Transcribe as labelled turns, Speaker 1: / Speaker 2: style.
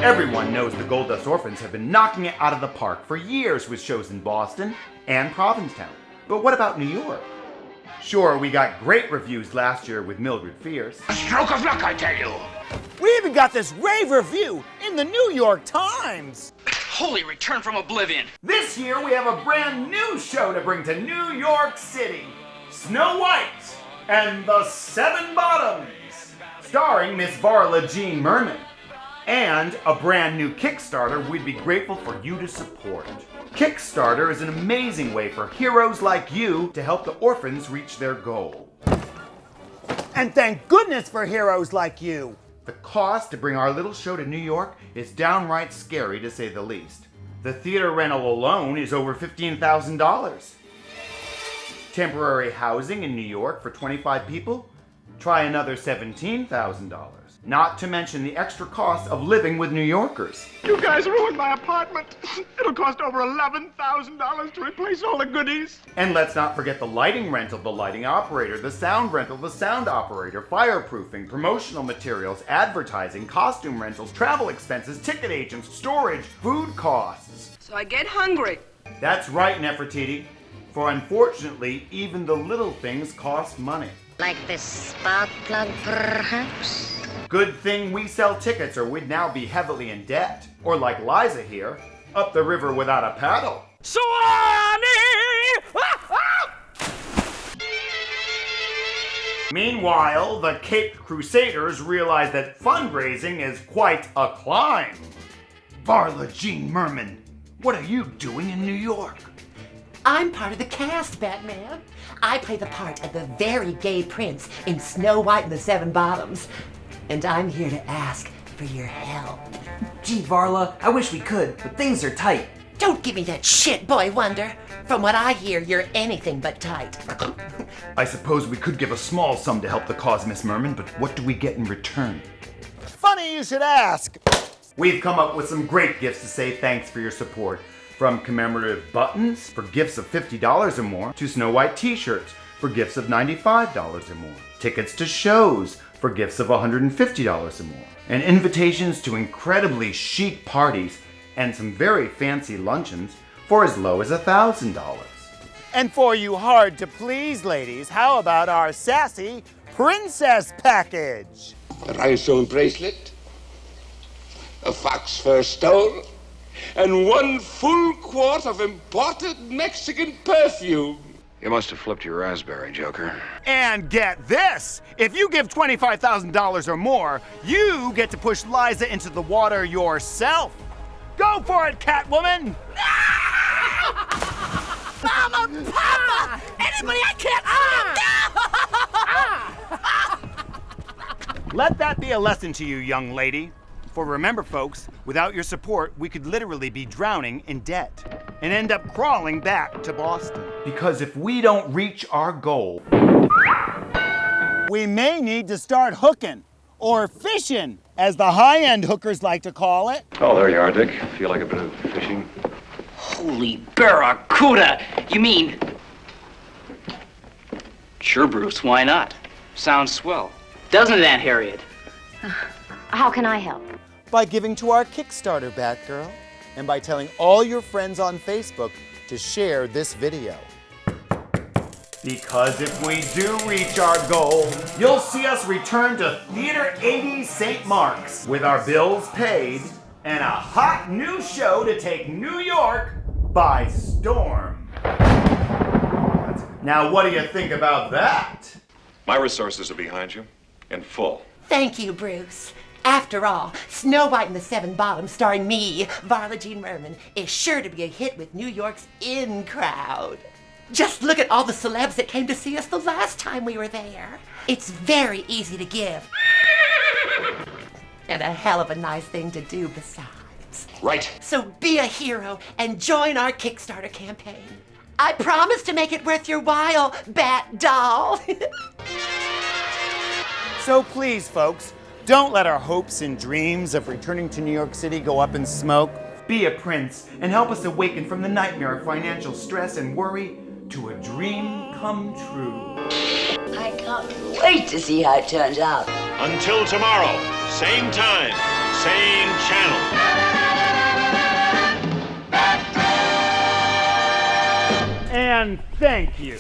Speaker 1: Everyone knows the Gold Dust Orphans have been knocking it out of the park for years with shows in Boston and Provincetown. But what about New York? Sure, we got great reviews last year with Mildred Fierce.
Speaker 2: A stroke of luck, I tell you.
Speaker 3: We even got this rave review in the New York Times.
Speaker 2: Holy return from oblivion.
Speaker 1: This year we have a brand new show to bring to New York City. Snow White and the Seven Bottoms, starring Miss Varla Jean Merman. And a brand new Kickstarter we'd be grateful for you to support. Kickstarter is an amazing way for heroes like you to help the orphans reach their goal.
Speaker 3: And thank goodness for heroes like you.
Speaker 1: The cost to bring our little show to New York is downright scary, to say the least. The theater rental alone is over $15,000. Temporary housing in New York for 25 people? Try another $17,000. Not to mention the extra cost of living with New Yorkers.
Speaker 4: You guys ruined my apartment. It'll cost over $11,000 to replace all the goodies.
Speaker 1: And let's not forget the lighting rental, the lighting operator, the sound rental, the sound operator, fireproofing, promotional materials, advertising, costume rentals, travel expenses, ticket agents, storage, food costs.
Speaker 5: So I get hungry.
Speaker 1: That's right, Nefertiti. For unfortunately, even the little things cost money.
Speaker 6: Like this spark plug, perhaps?
Speaker 1: Good thing we sell tickets or we'd now be heavily in debt. Or like Liza here, up the river without a paddle.
Speaker 3: Swanee!
Speaker 1: Meanwhile, the Cape Crusaders realize that fundraising is quite a climb. Varla Jean Merman, what are you doing in New York?
Speaker 7: I'm part of the cast, Batman. I play the part of the very gay prince in Snow White and the Seven Bottoms. And I'm here to ask for your help.
Speaker 8: Gee, Varla, I wish we could, but things are tight.
Speaker 7: Don't give me that shit, Boy Wonder. From what I hear, you're anything but tight.
Speaker 1: I suppose we could give a small sum to help the cause, Miss Merman, but what do we get in return?
Speaker 3: Funny you should ask.
Speaker 1: We've come up with some great gifts to say thanks for your support. From commemorative buttons for gifts of $50 or more, to Snow White t-shirts for gifts of $95 or more, tickets to shows for gifts of $150 or more, and invitations to incredibly chic parties and some very fancy luncheons for as low as $1,000.
Speaker 3: And for you hard-to-please ladies, how about our sassy princess package?
Speaker 9: A rhinestone bracelet, a fox fur stole, and 1 full quart of imported Mexican perfume.
Speaker 10: You must have flipped your raspberry, Joker.
Speaker 3: And get this! If you give $25,000 or more, you get to push Liza into the water yourself. Go for it, Catwoman!
Speaker 7: Mama! Papa! Anybody I can't see!
Speaker 3: Let that be a lesson to you, young lady. For remember, folks, without your support, we could literally be drowning in debt and end up crawling back to Boston.
Speaker 1: Because if we don't reach our goal,
Speaker 3: we may need to start hooking, or fishing, as the high-end hookers like to call it.
Speaker 10: Oh, there you are, Dick. Feel like a bit of fishing?
Speaker 2: Holy barracuda! You mean... Sure, Bruce, why not? Sounds swell. Doesn't it, Aunt Harriet?
Speaker 6: How can I help?
Speaker 3: By giving to our Kickstarter, Batgirl, and by telling all your friends on Facebook to share this video.
Speaker 1: Because if we do reach our goal, you'll see us return to Theater 80 St. Mark's with our bills paid and a hot new show to take New York by storm. Now, what do you think about that?
Speaker 10: My resources are behind you, in full.
Speaker 7: Thank you, Bruce. After all, Snow White and the Seven Bottoms, starring me, Varla Jean Merman, is sure to be a hit with New York's in crowd. Just look at all the celebs that came to see us the last time we were there. It's very easy to give. And a hell of a nice thing to do besides.
Speaker 9: Right.
Speaker 7: So be a hero and join our Kickstarter campaign. I promise to make it worth your while, Bat Doll.
Speaker 3: So please, folks, don't let our hopes and dreams of returning to New York City go up in smoke.
Speaker 1: Be a prince and help us awaken from the nightmare of financial stress and worry to a dream come true.
Speaker 6: I can't wait to see how it turns out.
Speaker 11: Until tomorrow, same time, same channel.
Speaker 3: And thank you.